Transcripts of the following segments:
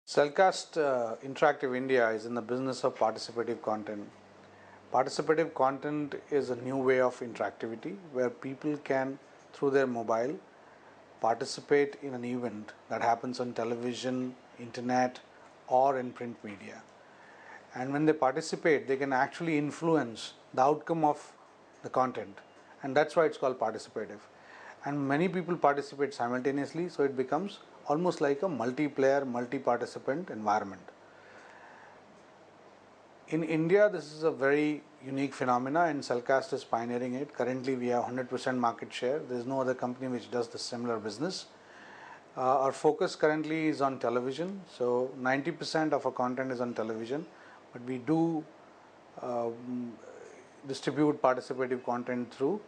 Cellcast Interactive India is in the business of participative content. Participative content is a new way of interactivity where people can, through their mobile, participate in an event that happens on television, internet, or in print media. And when they participate, they can actually influence the outcome of the content, and that's why it's called participative. And many people participate simultaneously, so it becomes almost like a multiplayer, multi-participant environment. In India, this is a very unique phenomena, and Cellcast is pioneering it. Currently, we have 100% market share. There is no other company which does the similar business. Our focus currently is on television, so 90% of our content is on television, but we do distribute participative content through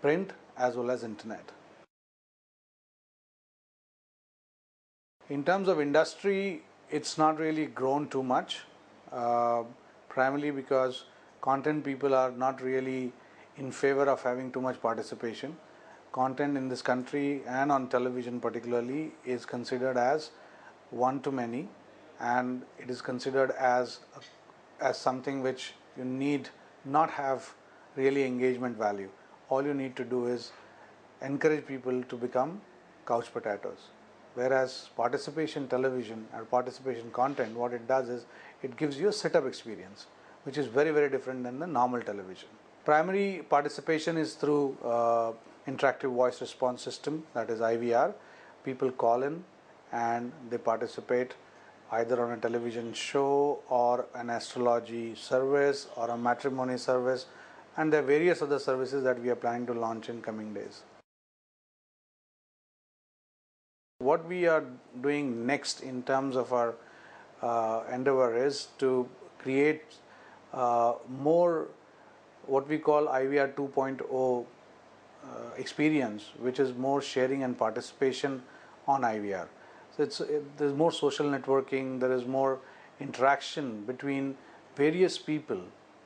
print as well as internet. In terms of industry, it's not really grown too much, primarily because content people are not really in favor of having too much participation. Content in this country and on television particularly is considered as one to many, and it is considered as something which you need not have really engagement value. All you need to do is encourage people to become couch potatoes. Whereas participation television or participation content, what it does is it gives you a setup experience, which is very, very different than the normal television. Primary participation is through interactive voice response system, that is IVR. People call in and they participate either on a television show or an astrology service or a matrimony service, and there are various other services that we are planning to launch in coming days. What we are doing next in terms of our endeavor is to create more what we call IVR 2.0 experience, which is more sharing and participation on IVR. So there's more social networking, there is more interaction between various people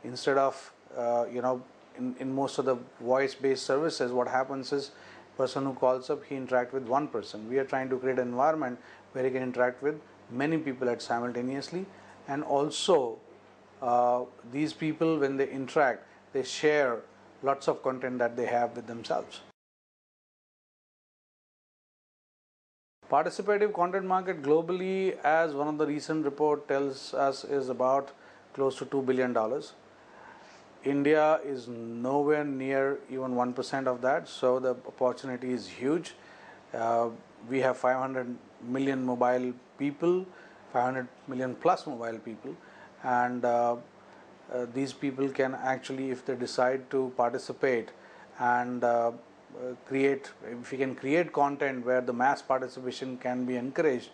instead of in most of the voice-based services. What happens is person who calls up, he interacts with one person. We are trying to create an environment where he can interact with many people at simultaneously, and also these people, when they interact, they share lots of content that they have with themselves. Participative content market globally, as one of the recent report tells us, is about close to $2 billion. India is nowhere near even 1% of that, so the opportunity is huge. We have 500 million mobile people, 500 million plus mobile people, and these people can actually, if they decide to participate and if we can create content where the mass participation can be encouraged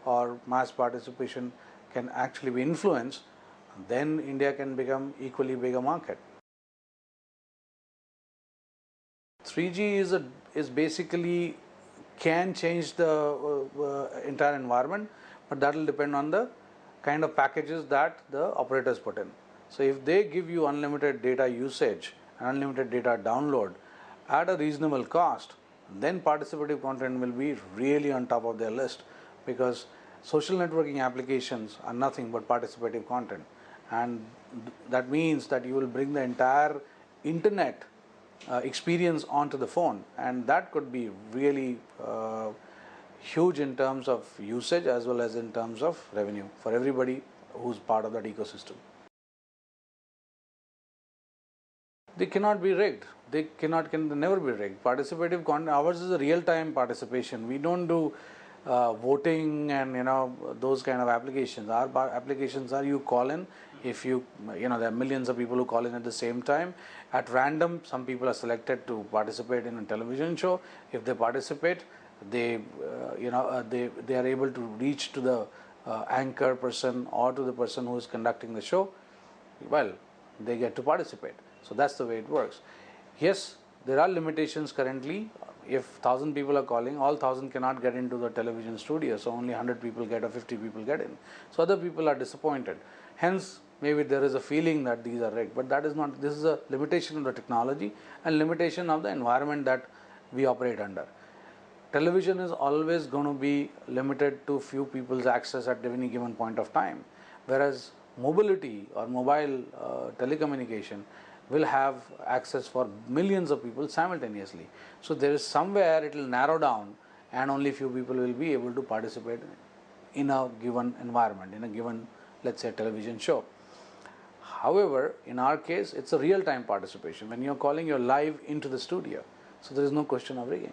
or mass participation can actually be influenced, then India can become equally big a market. 3G is basically can change the entire environment, but that will depend on the kind of packages that the operators put in. So if they give you unlimited data usage and unlimited data download at a reasonable cost, then participative content will be really on top of their list, because social networking applications are nothing but participative content, and that means that you will bring the entire internet experience onto the phone, and that could be really huge in terms of usage as well as in terms of revenue for everybody who's part of that ecosystem. They cannot be rigged. They can never be rigged. Participative content, ours is a real-time participation. We don't do voting and those kind of applications. Our applications are, you call in. If there are millions of people who call in at the same time at random. Some people are selected to participate in a television show. If they participate, they are able to reach to the anchor person or to the person who is conducting the show. Well, they get to participate. So that's the way it works. Yes, there are limitations currently. If 1,000 people are calling, all 1,000 cannot get into the television studio, so only 100 people get or 50 people get in. So other people are disappointed. Hence, maybe there is a feeling that these are rigged, but that is not. This is a limitation of the technology and limitation of the environment that we operate under. television is always going to be limited to few people's access at any given point of time, whereas mobility or mobile telecommunication will have access for millions of people simultaneously. So there is somewhere it will narrow down and only few people will be able to participate in a given environment, in a given, let's say, television show. However, in our case, it's a real-time participation. When you're calling, you're live into the studio, so there is no question of rigging.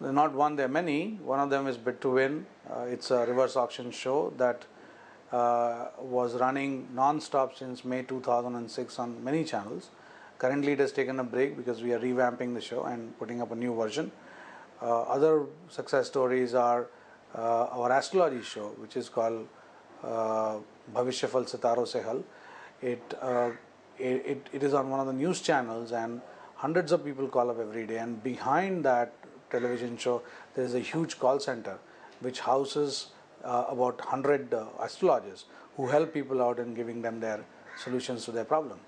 They're not one, there are many. One of them is Bid to Win. It's a reverse auction show that was running non-stop since May 2006 on many channels. Currently, it has taken a break because we are revamping the show and putting up a new version. Other success stories are our astrology show, which is called Bhavishya Se Taro Se Hal. It is on one of the news channels, and hundreds of people call up every day. And behind that television show, there is a huge call center which houses about 100 astrologers who help people out in giving them their solutions to their problem.